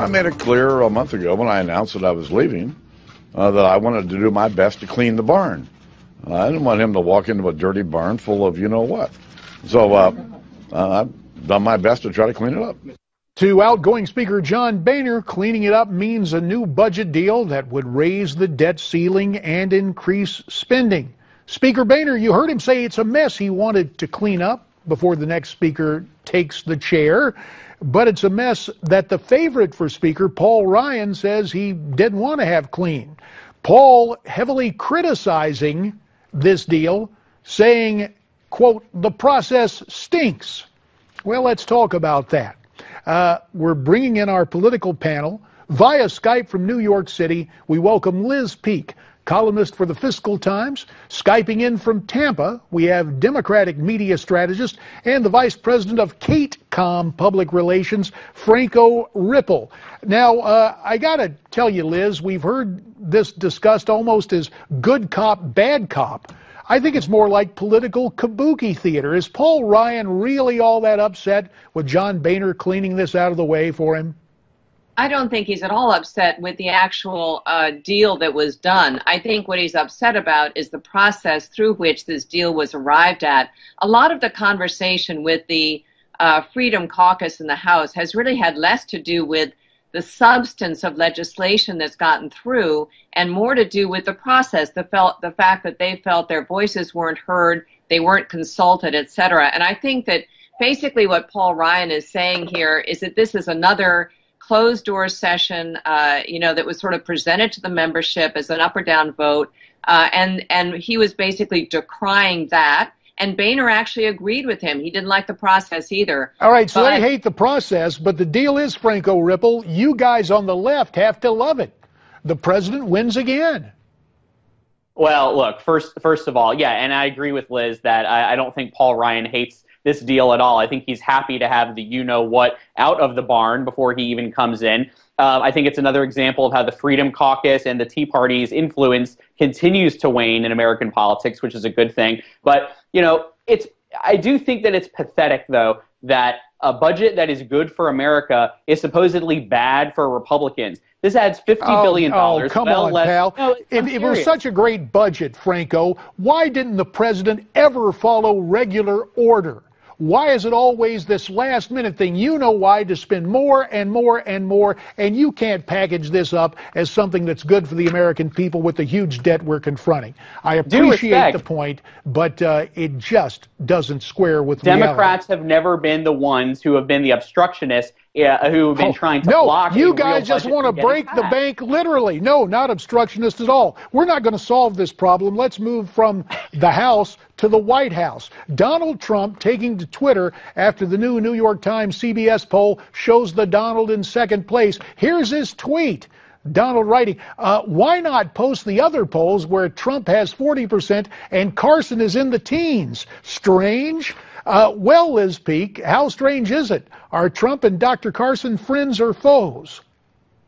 I made it clear a month ago when I announced that I was leaving that I wanted to do my best to clean the barn. I didn't want him to walk into a dirty barn full of you-know-what. So I've done my best to try to clean it up. To outgoing Speaker John Boehner, cleaning it up means a new budget deal that would raise the debt ceiling and increase spending. Speaker Boehner, you heard him say it's a mess he wanted to clean up before the next speaker takes the chair. But it's a mess that the favorite for Speaker, Paul Ryan, says he didn't want to have clean. Paul heavily criticizing this deal, saying, quote, the process stinks. Well, let's talk about that. We're bringing in our political panel. Via Skype from New York City, we welcome Liz Peek, columnist for the Fiscal Times. Skyping in from Tampa, we have Democratic media strategist and the vice president of KateCom Public Relations, Franco Ripple. Now, I got to tell you, Liz, we've heard this discussed almost as good cop, bad cop. I think it's more like political kabuki theater. Is Paul Ryan really all that upset with John Boehner cleaning this out of the way for him? I don't think he's at all upset with the actual deal that was done. I think what he's upset about is the process through which this deal was arrived at. A lot of the conversation with the Freedom Caucus in the House has really had less to do with the substance of legislation that's gotten through and more to do with the process, the fact that they felt their voices weren't heard, they weren't consulted, etc. And I think that basically what Paul Ryan is saying here is that this is another closed-door session, that was sort of presented to the membership as an up or down vote, and he was basically decrying that. And Boehner actually agreed with him. He didn't like the process either. All right, so they hate the process, but the deal is, Franco Ripple, you guys on the left have to love it. The president wins again. Well, look, first of all, yeah, and I agree with Liz that I don't think Paul Ryan hates this deal at all. I think he's happy to have the you-know-what out of the barn before he even comes in. I think it's another example of how the Freedom Caucus and the Tea Party's influence continues to wane in American politics, which is a good thing. But, I do think that it's pathetic, though, that a budget that is good for America is supposedly bad for Republicans. This adds $50 billion. Oh, come on, pal. No, if it was such a great budget, Franco, why didn't the president ever follow regular order? Why is it always this last-minute thing? You know why, to spend more and more and more, and you can't package this up as something that's good for the American people with the huge debt we're confronting. I appreciate the point, but it just doesn't square with reality. Democrats have never been the ones who have been the obstructionists who have been trying to block. No, you guys just want to break the bank literally. No, not obstructionist at all. We're not going to solve this problem. Let's move from the House to the White House. Donald Trump taking to Twitter after the new New York Times CBS poll shows the Donald in second place. Here's his tweet. Donald writing, why not post the other polls where Trump has 40% and Carson is in the teens? Strange? Well, Liz Peek, how strange is it? Are Trump and Dr. Carson friends or foes?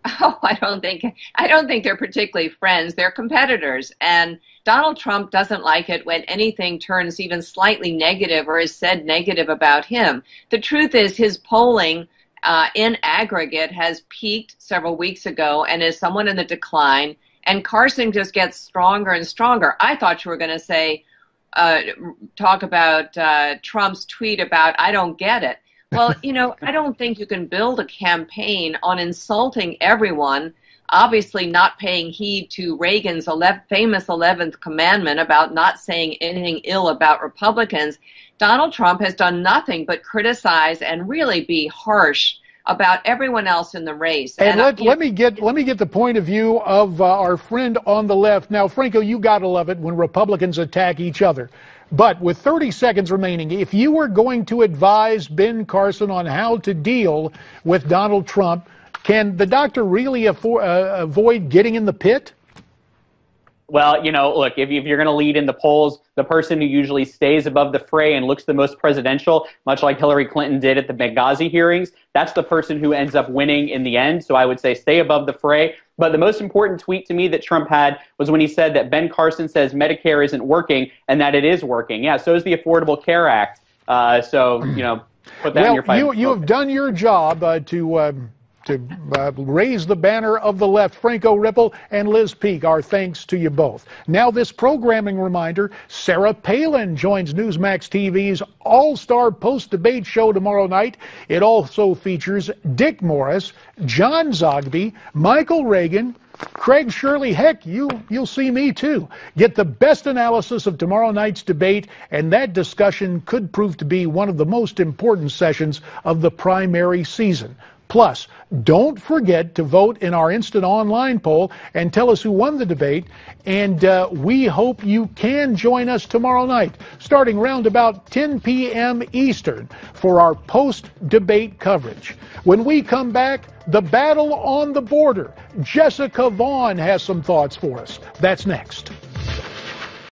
Oh, I don't think they're particularly friends. They're competitors. And Donald Trump doesn't like it when anything turns even slightly negative or is said negative about him. The truth is his polling in aggregate has peaked several weeks ago and is somewhat in the decline. And Carson just gets stronger and stronger. I thought you were going to say, talk about Trump's tweet about, I don't get it. Well, I don't think you can build a campaign on insulting everyone, obviously not paying heed to Reagan's famous 11th commandment about not saying anything ill about Republicans. Donald Trump has done nothing but criticize and really be harsh about everyone else in the race. And let me get the point of view of our friend on the left. Now, Franco, you got to love it when Republicans attack each other. But with 30 seconds remaining, if you were going to advise Ben Carson on how to deal with Donald Trump, can the doctor really avoid getting in the pit? Well, look, if you're going to lead in the polls, the person who usually stays above the fray and looks the most presidential, much like Hillary Clinton did at the Benghazi hearings, that's the person who ends up winning in the end. So I would say stay above the fray. But the most important tweet to me that Trump had was when he said that Ben Carson says Medicare isn't working and that it is working. Yeah, so is the Affordable Care Act. Put that in your fight. You have done your job to to raise the banner of the left. Franco Ripple and Liz Peek, our thanks to you both. Now this programming reminder, Sarah Palin joins Newsmax TV's all-star post-debate show tomorrow night. It also features Dick Morris, John Zogby, Michael Reagan, Craig Shirley. Heck, you'll see me too. Get the best analysis of tomorrow night's debate, and that discussion could prove to be one of the most important sessions of the primary season. Plus, don't forget to vote in our instant online poll and tell us who won the debate. And we hope you can join us tomorrow night, starting around about 10 p.m. Eastern, for our post-debate coverage. When we come back, the battle on the border. Jessica Vaughn has some thoughts for us. That's next.